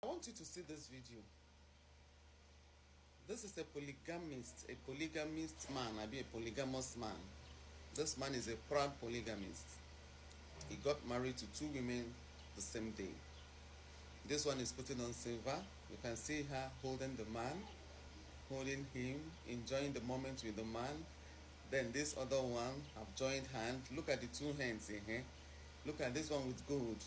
I want you to see this video. This is a polygamist man, I be a polygamous man. This man is a proud polygamist. He got married to 2 women the same day. This one is putting on silver. You can see her holding the man, holding him, enjoying the moment with the man. Then this other one have joined hands. Look at the 2 hands in here. Look at this one with gold.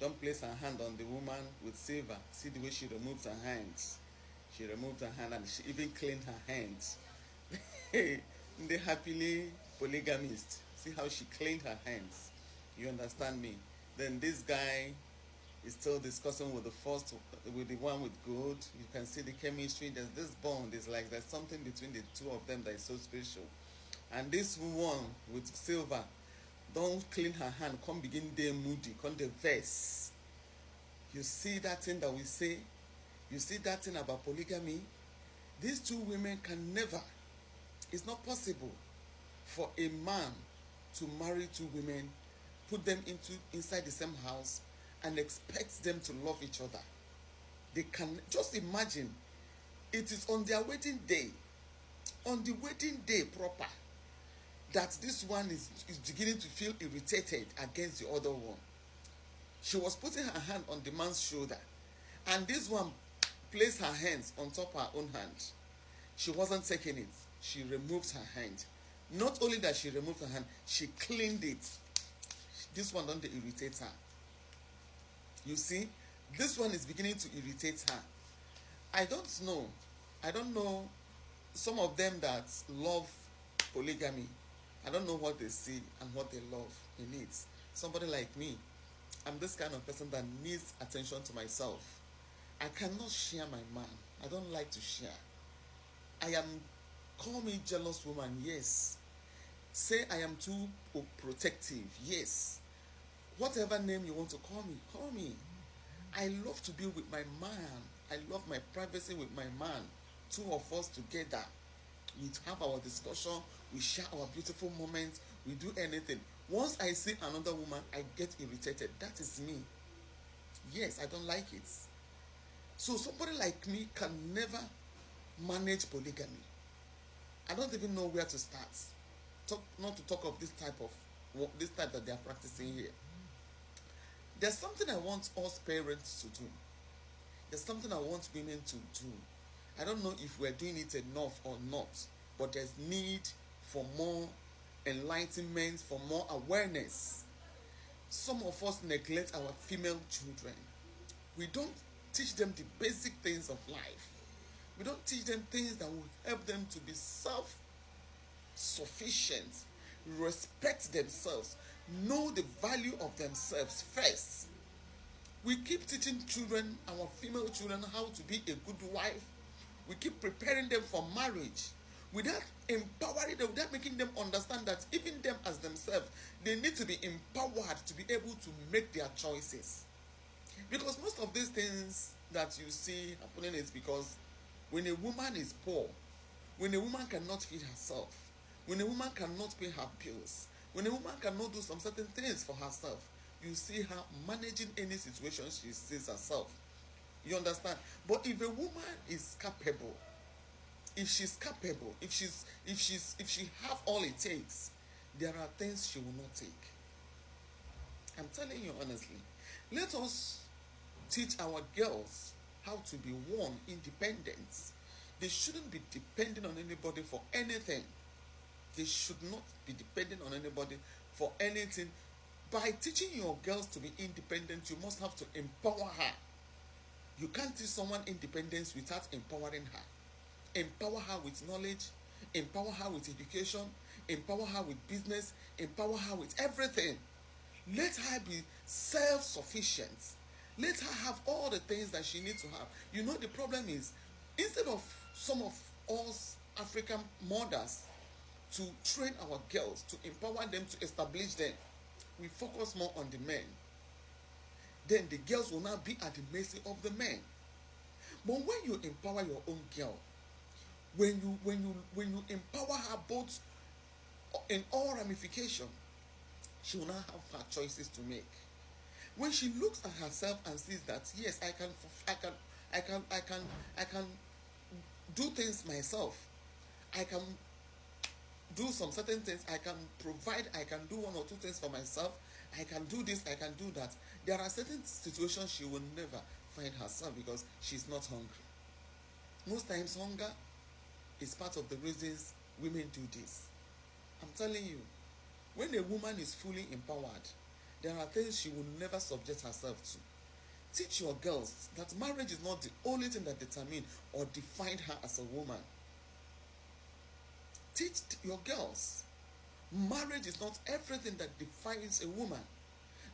Don't place her hand on the woman with silver. See the way she removes her hands. She removed her hand and she even cleaned her hands. The happily polygamist. See how she cleaned her hands. You understand me? Then this guy is still discussing with the one with gold. You can see the chemistry. There's this bond. It's like there's something between the 2 of them that is so special. And this one with silver, don't clean her hand, come begin dey moody, come dey vex. You see that thing that we say? You see that thing about polygamy? These 2 women can never, it's not possible for a man to marry 2 women, put them inside the same house and expect them to love each other. They can, just imagine, it is on their wedding day, on the wedding day proper, that this one is beginning to feel irritated against the other one. She was putting her hand on the man's shoulder, and this one placed her hands on top of her own hand. She wasn't taking it. She removed her hand. Not only that she removed her hand, she cleaned it. This one don't irritate her. You see, this one is beginning to irritate her. I don't know some of them that love polygamy. I don't know what they see and what they love in it. Somebody like me, I'm this kind of person that needs attention to myself. I cannot share my man. I don't like to share. Call me jealous woman, yes. Say I am too protective, yes. Whatever name you want to call me, call me. I love to be with my man. I love my privacy with my man. 2 of us together. We have our discussion, we share our beautiful moments, we do anything. Once I see another woman, I get irritated. That is me. Yes, I don't like it. So somebody like me can never manage polygamy. I don't even know where to start. Not to talk of this type that they are practicing here. There's something I want us parents to do. There's something I want women to do. I don't know if we're doing it enough or not, but there's need for more enlightenment, for more awareness. Some of us neglect our female children. We don't teach them the basic things of life. We don't teach them things that will help them to be self-sufficient, respect themselves, know the value of themselves first. We keep teaching children, our female children, how to be a good wife. We keep preparing them for marriage without empowering them, without making them understand that even them as themselves, they need to be empowered to be able to make their choices. Because most of these things that you see happening is because when a woman is poor, when a woman cannot feed herself, when a woman cannot pay her bills, when a woman cannot do some certain things for herself, you see her managing any situation she sees herself. You understand? But if a woman is capable, if she have all it takes, there are things she will not take. I'm telling you honestly. Let us teach our girls how to be independent. They shouldn't be depending on anybody for anything. They should not be depending on anybody for anything. By teaching your girls to be independent, you must have to empower her. You can't teach someone independence without empowering her. Empower her with knowledge, empower her with education, empower her with business, empower her with everything. Let her be self-sufficient. Let her have all the things that she needs to have. You know, the problem is, instead of some of us African mothers to train our girls, to empower them, to establish them, we focus more on the men. Then the girls will now be at the mercy of the men. But when you empower your own girl, when you empower her both in all ramifications, she will now have her choices to make. When she looks at herself and sees that, yes, I can do things myself. I can do some certain things. I can provide. I can do one or two things for myself. I can do this. I can do that. There are certain situations she will never find herself because she's not hungry. Most times, hunger is part of the reasons women do this. I'm telling you, when a woman is fully empowered, there are things she will never subject herself to. Teach your girls that marriage is not the only thing that determines or defines her as a woman. Teach your girls marriage is not everything that defines a woman.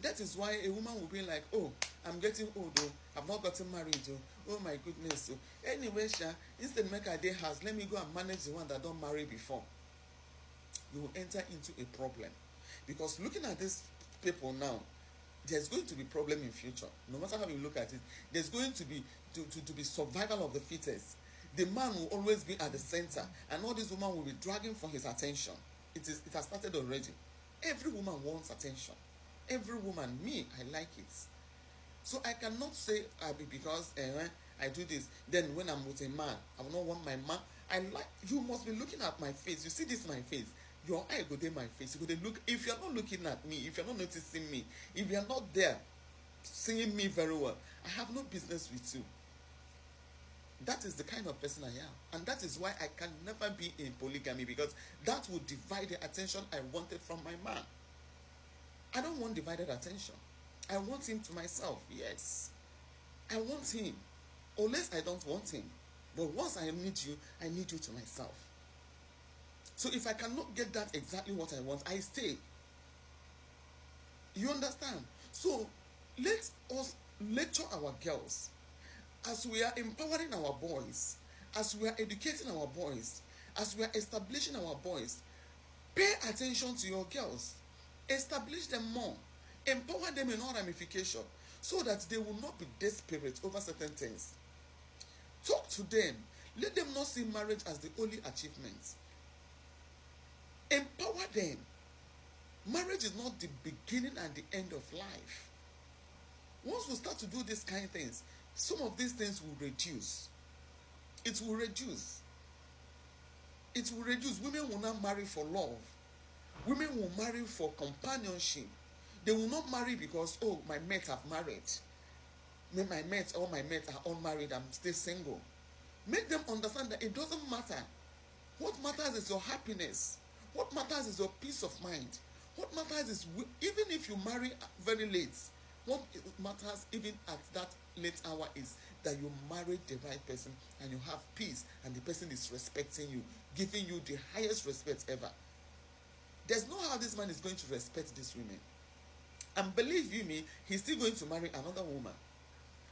That is why a woman will be like, oh, I'm getting old, oh, I've not gotten married, oh my goodness. Oh. Anyway, instead of make a day house, let me go and manage the one that don't marry before. You will enter into a problem. Because looking at these people now, there's going to be problem in future. No matter how you look at it, there's going to be to be survival of the fittest. The man will always be at the center, and all these women will be dragging for his attention. It has started already. Every woman wants attention. Every woman, me, I like it. So I cannot say because I do this, then when I'm with a man, I will not want my man. You must be looking at my face. You see this my face. Your eye go there my face. You go there look. If you're not looking at me, if you're not noticing me, if you're not there seeing me very well, I have no business with you. That is the kind of person I am. And that is why I can never be in polygamy, because that would divide the attention I wanted from my man. I don't want divided attention. I want him to myself, yes. I want him. Unless I don't want him. But once I need you to myself. So if I cannot get that exactly what I want, I stay. You understand? So let us lecture our girls. As we are empowering our boys, as we are educating our boys, as we are establishing our boys, pay attention to your girls. Establish them more. Empower them in all ramification so that they will not be desperate over certain things. Talk to them. Let them not see marriage as the only achievement. Empower them. Marriage is not the beginning and the end of life. Once we start to do these kind of things, some of these things will reduce. It will reduce. It will reduce. Women will not marry for love. Women will marry for companionship. They will not marry because, oh, my mates have married. All my mates are unmarried. I'm still single. Make them understand that it doesn't matter. What matters is your happiness. What matters is your peace of mind. What matters is, even if you marry very late, what matters even at that late hour is that you married the right person and you have peace and the person is respecting you, giving you the highest respect ever. There's no how this man is going to respect these women. And believe you me, he's still going to marry another woman.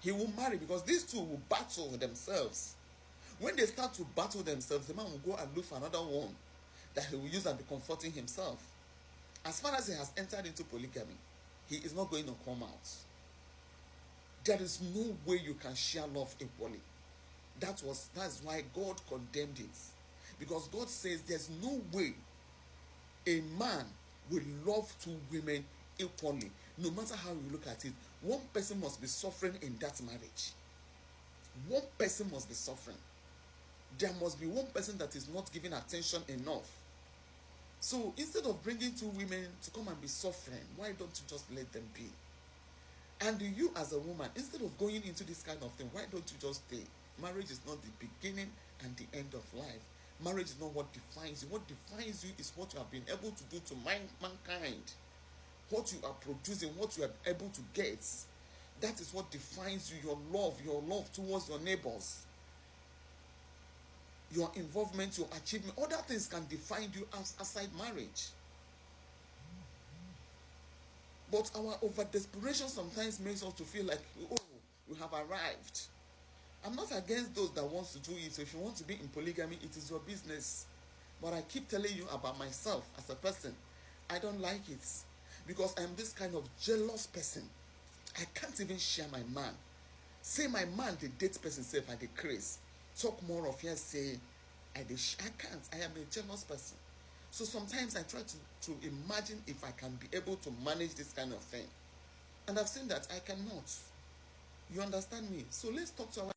He will marry because these two will battle themselves. When they start to battle themselves, the man will go and look for another one that he will use and be comforting himself. As far as he has entered into polygamy, he is not going to come out. There is no way you can share love equally. That's why God condemned it. Because God says there's no way a man will love two women equally. No matter how you look at it, one person must be suffering in that marriage. One person must be suffering. There must be one person that is not giving attention enough. So instead of bringing two women to come and be suffering, why don't you just let them be? And you as a woman, instead of going into this kind of thing, why don't you just stay? Marriage is not the beginning and the end of life. Marriage is not what defines you. What defines you is what you have been able to do to mankind. What you are producing, what you are able to get. That is what defines you, your love towards your neighbors. Your involvement, your achievement. Other things can define you outside marriage. But our over-desperation sometimes makes us to feel like, oh, we have arrived. I'm not against those that wants to do it. So if you want to be in polygamy, it is your business. But I keep telling you about myself as a person. I don't like it. Because I'm this kind of jealous person. I can't even share my man. Say my man, the date person, say if I decrease. Talk more of here, say, I can't. I am a jealous person. So sometimes I try to imagine if I can be able to manage this kind of thing. And I've seen that I cannot. You understand me? So let's talk to our